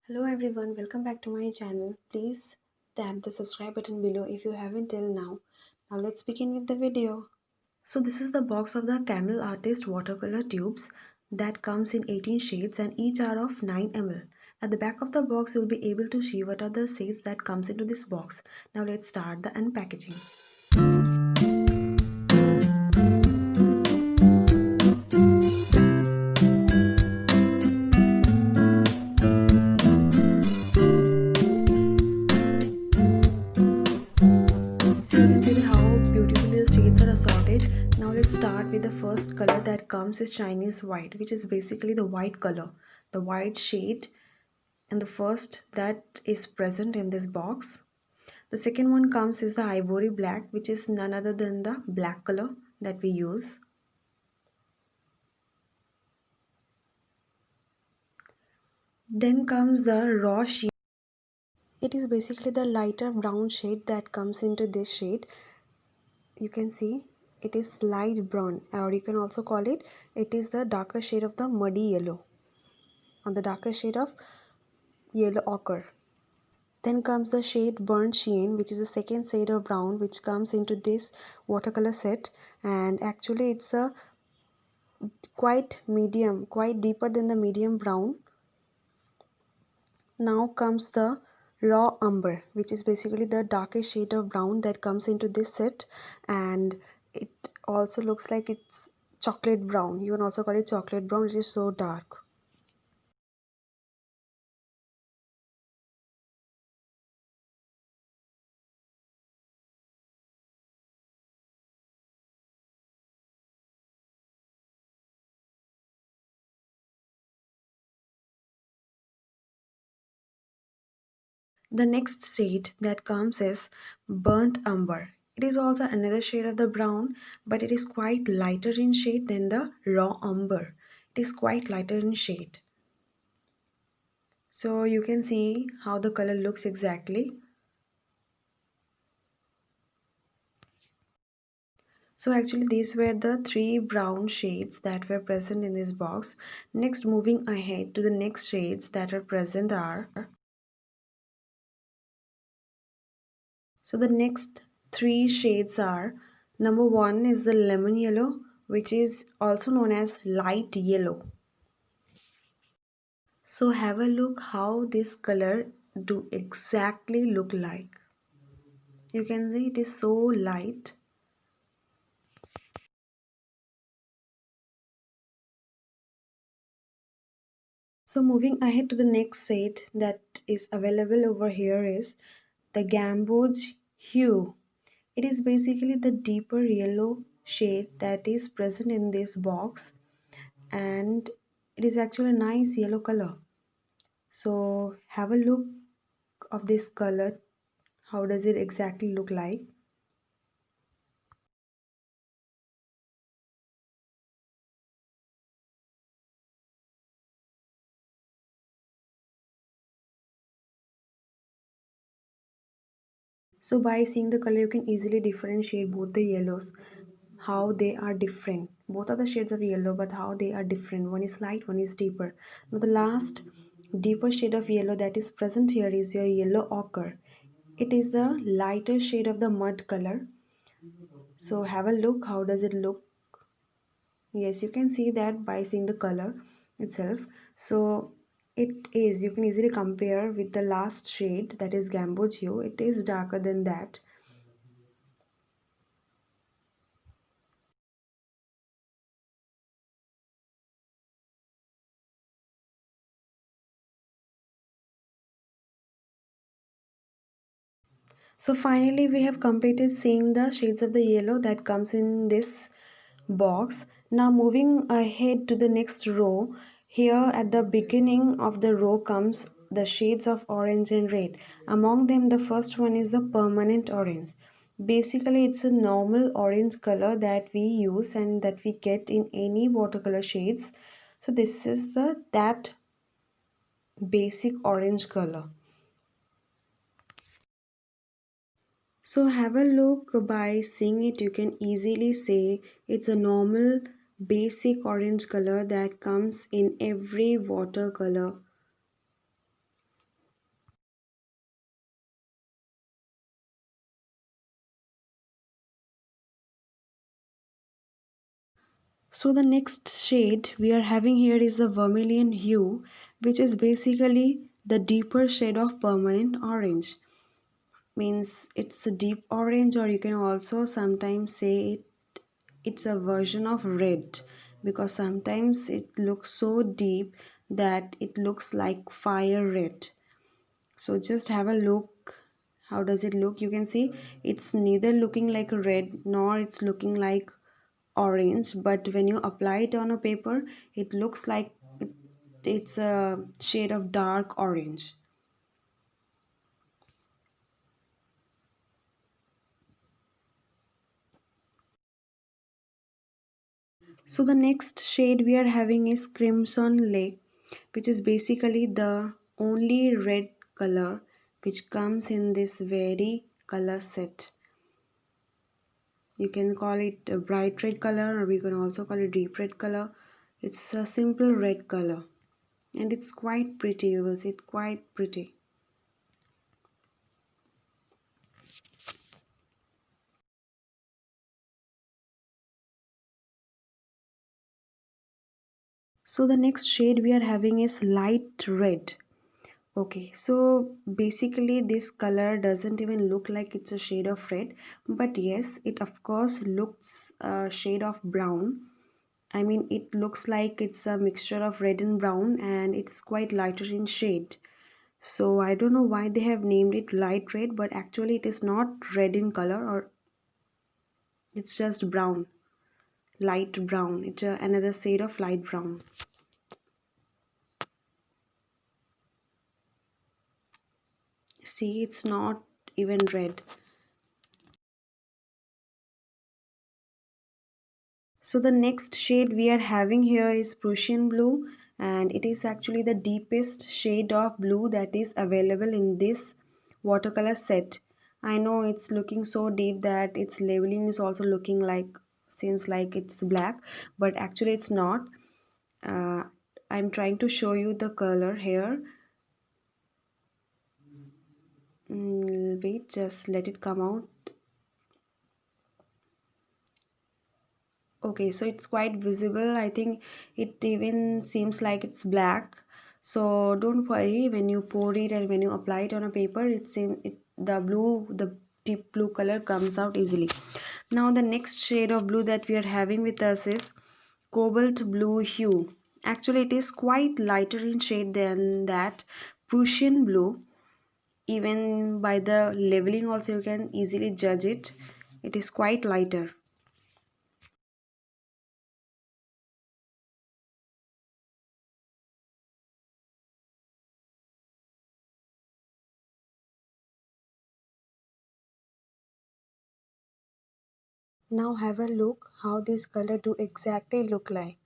Hello everyone, welcome back to my channel. Please tap the subscribe button below if you haven't till now. Now let's begin with the video. So this is the box of the Camel Artist watercolor tubes that comes in 18 shades and each are of 9 ml. At the back of the box you will be able to see what are the shades that comes into this box. Now let's start the unpackaging. So you can see how beautifully the shades are assorted. Now let's start with the first color that comes is Chinese white, which is basically the white color, the white shade, and the first that is present in this box. The second one comes is the Ivory Black, which is none other than the black color that we use. Then comes the raw shade. It is basically the lighter brown shade that comes into this shade. You can see it is light brown, or you can also call it is the darker shade of the muddy yellow, or the darker shade of yellow ochre. Then comes the shade burnt sheen, which is the second shade of brown which comes into this watercolor set, and actually it's a quite medium, quite deeper than the medium brown. Now comes the Rawumber, which is basically the darkest shade of brown that comes into this set, and it also looks like it's chocolate brown. You can also call it chocolate brown, it is so dark. The next shade that comes is burnt umber. It is also another shade of the brown, but it is quite lighter in shade than the raw umber. It is quite lighter in shade. So you can see how the color looks exactly. So actually these were the three brown shades that were present in this box. Next, moving ahead to the next shades that are present are, so the next three shades are, number one is the lemon yellow, which is also known as light yellow. So have a look how this color do exactly look like. You can see it is so light. So moving ahead to the next shade that is available over here is the Gabor Hue. It is basically the deeper yellow shade that is present in this box, and it is actually a nice yellow color. So have a look of this color. How does it exactly look like? So by seeing the color you can easily differentiate both the yellows, how they are different. Both are the shades of yellow, but how they are different. One is light, one is deeper. Now the last deeper shade of yellow that is present here is your yellow ochre. It is the lighter shade of the mud color. So have a look, how does it look? Yes, you can see that by seeing the color itself. So it is, you can easily compare with the last shade that is Gabor Hue. It is darker than that. So finally we have completed seeing the shades of the yellow that comes in this box. Now moving ahead to the next row, here at the beginning of the row comes the shades of orange and red. Among them the first one is the permanent orange. Basically it's a normal orange color that we use and that we get in any watercolor shades. So this is the that basic orange color. So have a look, by seeing it you can easily say it's a normal basic orange color that comes in every watercolor. So the next shade we are having here is the vermilion hue, which is basically the deeper shade of permanent orange. Means it's a deep orange, or you can also sometimes say it's a version of red, because sometimes it looks so deep that it looks like fire red. So just have a look. How does it look? You can see it's neither looking like a red nor it's looking like orange, but when you apply it on a paper, it looks like it's a shade of dark orange. So the next shade we are having is Crimson Lake, which is basically the only red color which comes in this very color set. You can call it a bright red color, or we can also call it deep red color. It's a simple red color and it's quite pretty. You will see it quite pretty. So the next shade we are having is light red. Okay, so basically this color doesn't even look like it's a shade of red, but yes, it of course looks a shade of brown. I mean, it looks like it's a mixture of red and brown, and it's quite lighter in shade. So I don't know why they have named it light red, but actually it is not red in color, or it's just brown, light brown. It's another shade of light brown. See, it's not even red. So the next shade we are having here is Prussian blue, and it is actually the deepest shade of blue that is available in this watercolor set. I know it's looking so deep that its labeling is also looking like, seems like it's black, but actually it's not. uh, I'm trying to show you the color here. Wait, just let it come out. Okay, so it's quite visible. I think it even seems like it's black. So don't worry, when you pour it and when you apply it on a paper, the deep blue color comes out easily. Now the next shade of blue that we are having with us is Cobalt blue hue. Actually, it is quite lighter in shade than that Prussian blue. Even by the leveling also you can easily judge it. It is quite lighter. Now have a look how this color do exactly look like.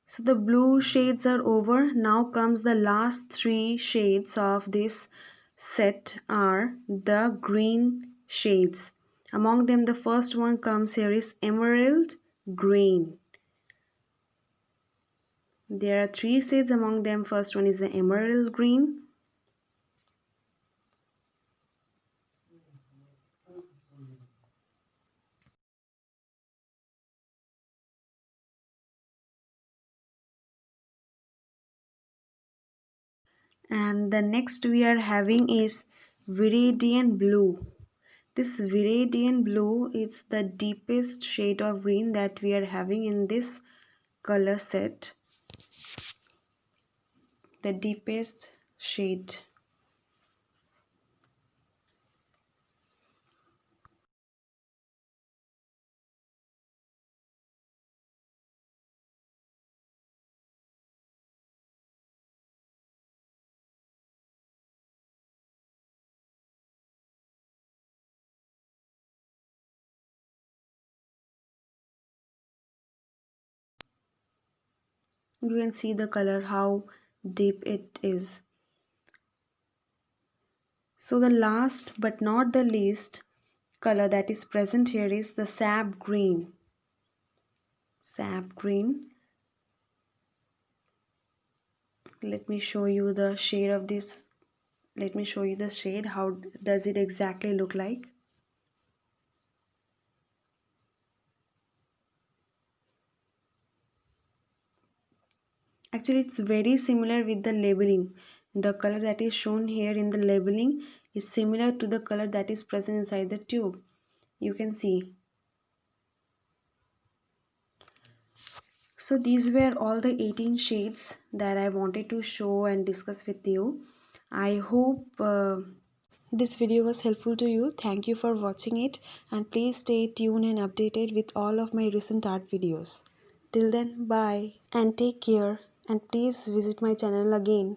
So the blue shades are over. Now comes the last three shades of this set are the green shades. Among them the first one comes here is emerald green. There are three shades among them. First one is the emerald green. And the next we are having is Viridian blue. This Viridian blue is the deepest shade of green that we are having in this color set. The deepest shade. You can see the color, how deep it is. So the last but not the least color that is present here is the sap green. Sap green. Let me show you the shade of this Let me show you the shade. How does it exactly look like? Actually, it's very similar with the labeling. The color that is shown here in the labeling is similar to the color that is present inside the tube. You can see. So these were all the 18 shades that I wanted to show and discuss with you. I hope this video was helpful to you. Thank you for watching it, and please stay tuned and updated with all of my recent art videos. Till then, bye and take care, and please visit my channel again.